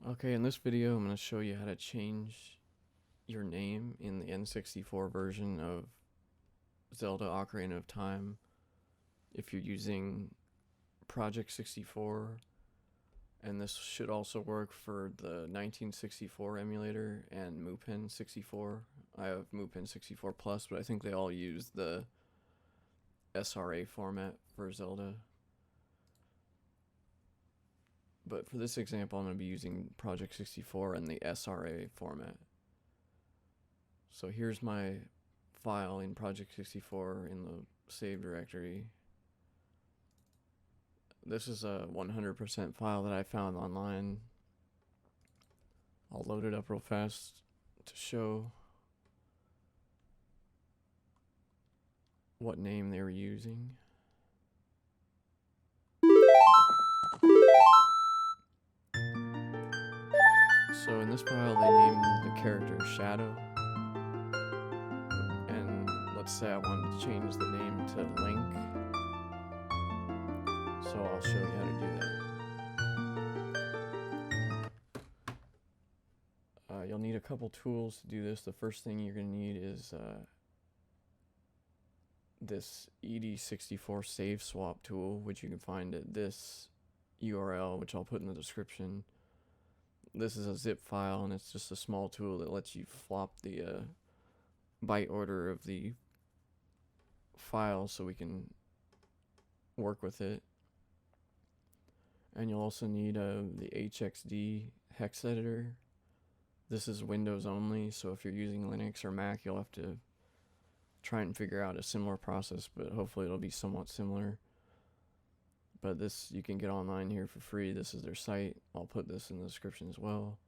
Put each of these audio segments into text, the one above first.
Okay, in this video I'm going to show you how to change your name in the N64 version of Zelda Ocarina of Time if you're using Project 64, and this should also work for the 1964 emulator and mupen64. I have mupen64plus, but I think they all use the SRA format for Zelda. But for this example, I'm going to be using Project 64 and the SRA format. So here's my file in Project 64 in the save directory. This is a 100% file that I found online. I'll load it up real fast to show what name they were using. So in this file they named the character Shadow, and let's say I wanted to change the name to Link, so I'll show you how to do that. You'll need a couple tools to do this. The first thing you're going to need is this ED64 save swap tool, which you can find at this URL, which I'll put in the description. This is a zip file, and it's just a small tool that lets you flop the byte order of the file so we can work with it. And you'll also need the HXD hex editor. This is Windows only, so if you're using Linux or Mac, you'll have to try and figure out a similar process, but hopefully it'll be somewhat similar. But this you can get online here for free. This is their site. I'll put this in the description as well.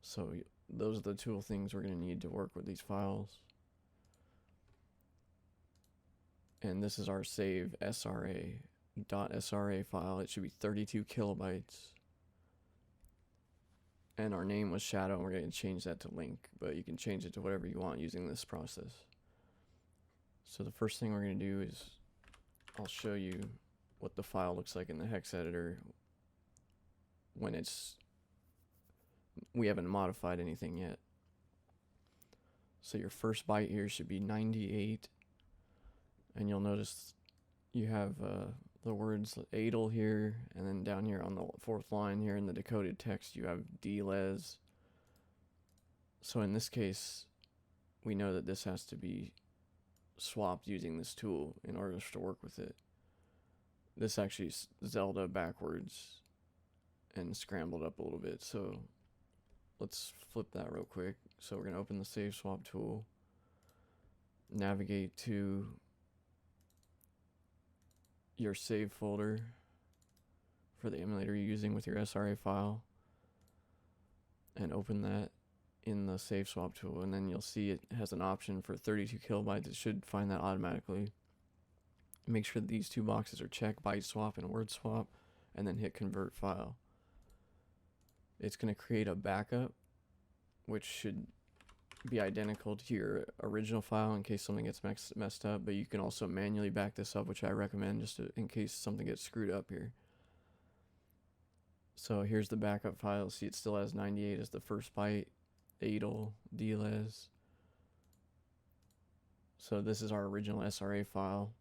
So those are the tool things we're going to need to work with these files. And this is our save .sra file. It should be 32 kilobytes. And our name was Shadow, and we're going to change that to Link, but you can change it to whatever you want using this process. So the first thing we're going to do is I'll show you what the file looks like in the hex editor when we haven't modified anything yet. So your first byte here should be 98, and you'll notice you have the words Adel here, and then down here on the fourth line here in the decoded text you have DLES. So in this case we know that this has to be swapped using this tool in order to work with it. This actually is Zelda backwards and scrambled up a little bit, so let's flip that real quick. So we're going to open the save swap tool, navigate to your save folder for the emulator you're using with your SRA file, and open that in the save swap tool, and then you'll see it has an option for 32 kilobytes. It should find that automatically. Make sure that these two boxes are checked, byte swap and word swap, and then hit convert file. It's going to create a backup which should be identical to your original file in case something gets messed up, but you can also manually back this up, which I recommend just in case something gets screwed up here. So here's the backup file. See, it still has 98 as the first byte, Adel, DLES. So this is our original SRA file,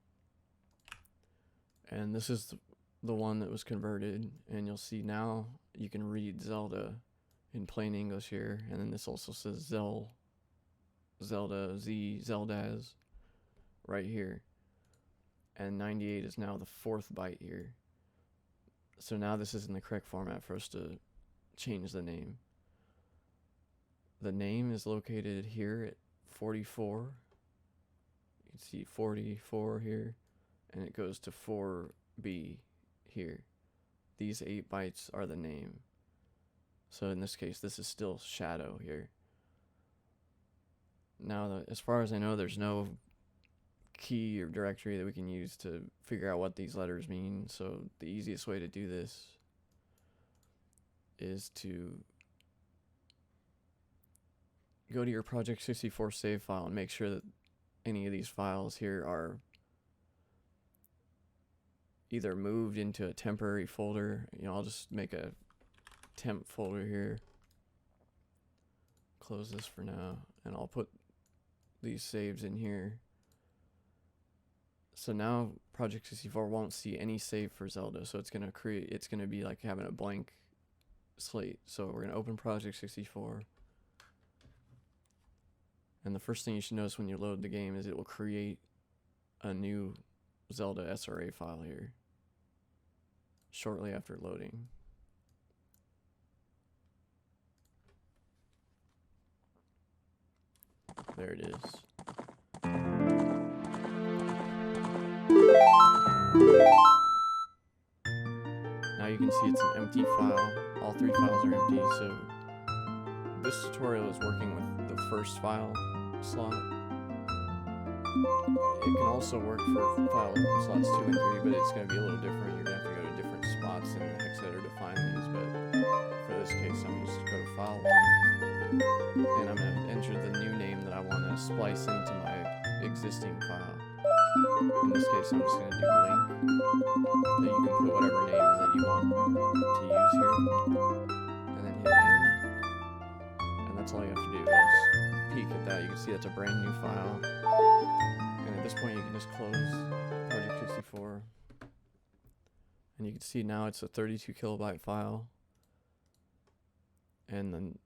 and this is the one that was converted, and you'll see now you can read Zelda in plain English here, and then this also says Zeldas right here, and 98 is now the fourth byte here. So now this is in the correct format for us to change the name. The name is located here at 44. You can see 44 here, and it goes to 4B here. These 8 bytes are the name. So in this case, this is still Shadow here. Now, as far as I know, there's no key or directory that we can use to figure out what these letters mean. So the easiest way to do this is to go to your Project 64 save file and make sure that any of these files here are either moved into a temporary folder. I'll just make a temp folder here. Close this for now, and I'll put these saves in here. So now Project 64 won't see any save for Zelda, so it's gonna be like having a blank slate. So we're gonna open Project 64, and the first thing you should notice when you load the game is it will create a new Zelda SRA file here shortly after loading. There it is. Now you can see it's an empty file. All 3 files are empty, so this tutorial is working with the first file slot. It can also work for file slots 2 and 3, but it's going to be a little different. You're going to have to go to different spots in the hex editor to find these, but for this case, I'm just going to go to file 1, and I'm going to enter the new name that I want to splice into my existing file. In this case, I'm just going to do link. Then you can put whatever name that you want to use here, and then hit end, and that's all you have to do. I'll just peek at that. You can see that's a brand new file, and at this point you can just close Project 64, and you can see now it's a 32 kilobyte file, and then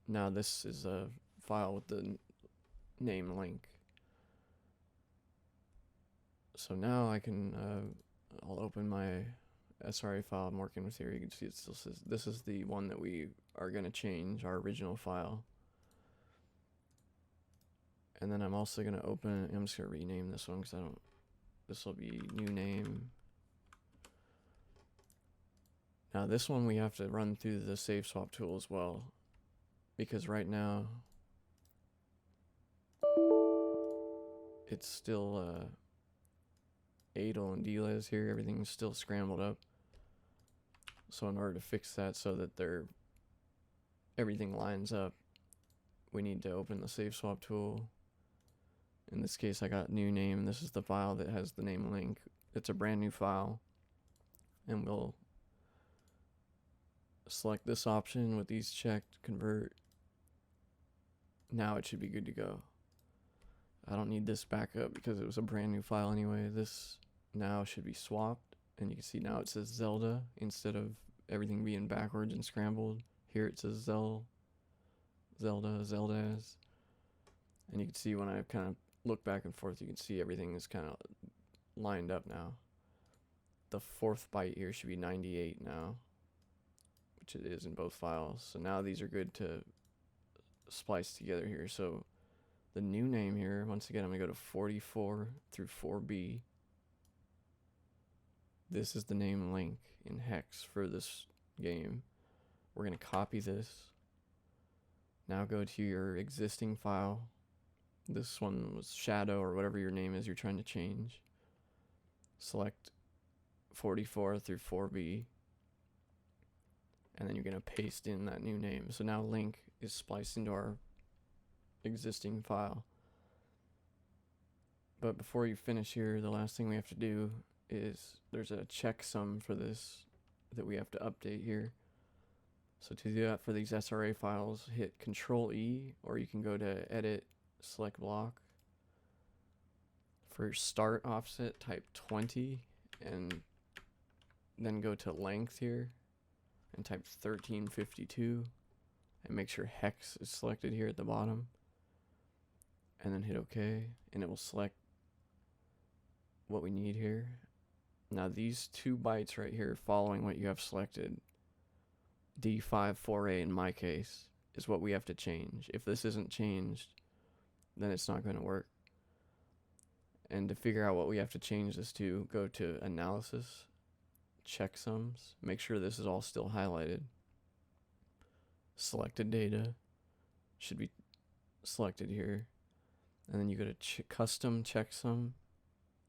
now this is a file with the name link. So now I can, I'll open my SRA file I'm working with here. You can see it still says, this is the one that we are going to change, our original file. And then I'm also going to open, I'm just going to rename this one because this will be new name. Now this one we have to run through the save swap tool as well, because right now it's still, Adel and Delez here, everything's still scrambled up. So in order to fix that so that everything lines up, we need to open the save swap tool. In this case I got new name. This is the file that has the name link. It's a brand new file, and we'll select this option with these checked, convert. Now it should be good to go. I don't need this backup because it was a brand new file anyway. This now should be swapped, and you can see now it says Zelda instead of everything being backwards and scrambled. Here it says Zeldas, and you can see when I kind of look back and forth, you can see everything is kind of lined up now. The 4th byte here should be 98 now, which it is in both files. So now these are good to splice together here. So the new name here, once again, I'm going to go to 44 through 4B. This is the name link in hex for this game. We're going to copy this. Now go to your existing file. This one was Shadow or whatever your name is you're trying to change. Select 44 through 4B. And then you're going to paste in that new name. So now link is spliced into our existing file. But before you finish here, the last thing we have to do is there's a checksum for this that we have to update here. So to do that for these SRA files, hit Control E, or you can go to Edit, Select Block. For start offset, type 20, and then go to length here and type 1352, and make sure hex is selected here at the bottom, and then hit OK, and it will select what we need here. Now these 2 bytes right here following what you have selected, D54A in my case, is what we have to change. If this isn't changed, then it's not going to work. And to figure out what we have to change this to, go to Analysis, Checksums, make sure this is all still highlighted. Selected data should be selected here. And then you go to Custom Checksum,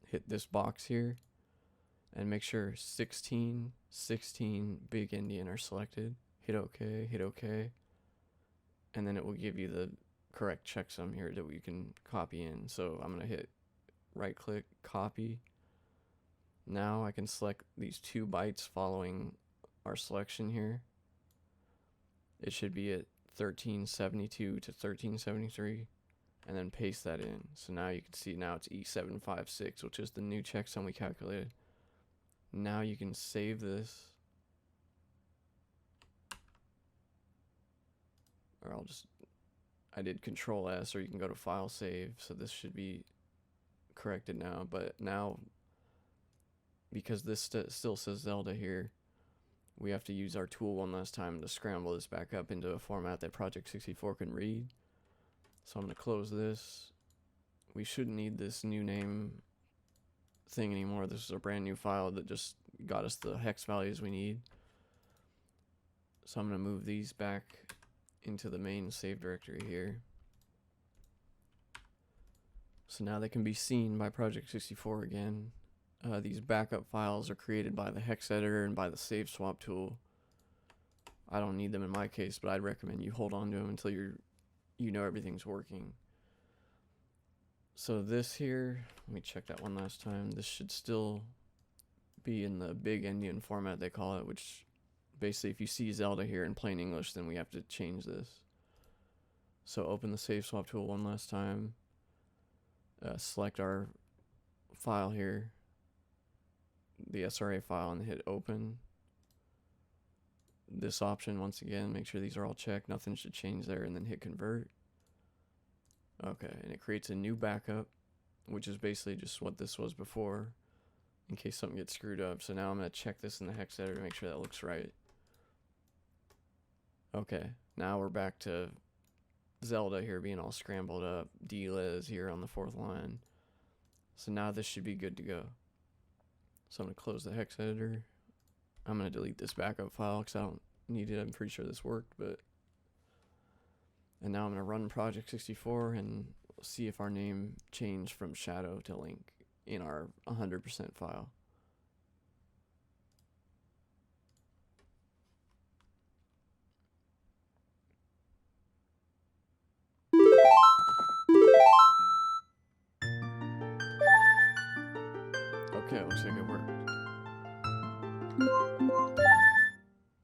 hit this box here, and make sure 16, 16, Big Indian are selected. Hit OK, and then it will give you the correct checksum here that we can copy in. So I'm going to hit right click, copy. Now I can select these 2 bytes following our selection here. it should be at 1372 to 1373, and then paste that in. So now you can see now it's E756, which is the new checksum we calculated. Now you can save this, or I did Control S, or you can go to File Save. So this should be corrected now, but now because this still says Zelda here, we have to use our tool one last time to scramble this back up into a format that Project 64 can read. So I'm going to close this. We shouldn't need this new name thing anymore. This is a brand new file that just got us the hex values we need. So I'm going to move these back into the main save directory here. So now they can be seen by Project 64 again. These backup files are created by the hex editor and by the save swap tool. I don't need them in my case, but I'd recommend you hold on to them until you know everything's working. So this here, let me check that one last time. This should still be in the big Indian format they call it, which basically if you see Zelda here in plain English, then we have to change this. So open the save swap tool one last time. Select our file here, the SRA file, and hit open. This option, once again, make sure these are all checked, nothing should change there, and then hit convert. Okay, and it creates a new backup, which is basically just what this was before, in case something gets screwed up. So now I'm going to check this in the hex editor to make sure that looks right. Okay, now we're back to Zelda here being all scrambled up, DLES here on the 4th line. So now this should be good to go. So I'm going to close the hex editor. I'm going to delete this backup file because I don't need it. I'm pretty sure this worked, and now I'm going to run Project 64 and see if our name changed from Shadow to Link in our 100% file. Okay, it looks like it worked.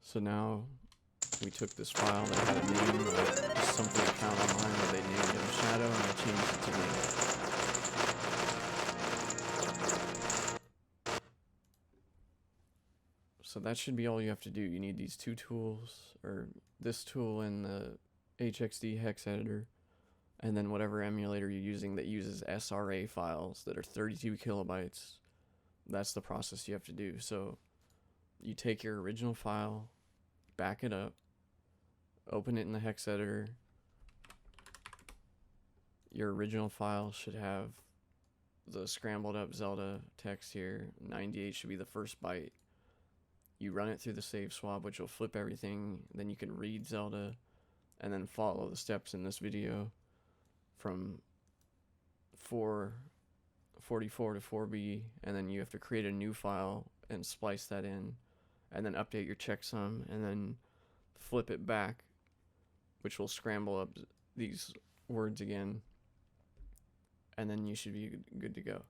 So now we took this file that had a name, just something I found online where they named it Shadow, and I changed it to Link. So that should be all you have to do. You need these two tools, or this tool and the HXD hex editor, and then whatever emulator you're using that uses SRA files that are 32 kilobytes. That's the process you have to do. So you take your original file, back it up, open it in the hex editor. Your original file should have the scrambled up Zelda text here. 98 should be the first byte. You run it through the save swap, which will flip everything. Then you can read Zelda and then follow the steps in this video from 44 to 4B, and then you have to create a new file and splice that in, and then update your checksum, and then flip it back, which will scramble up these words again, and then you should be good to go.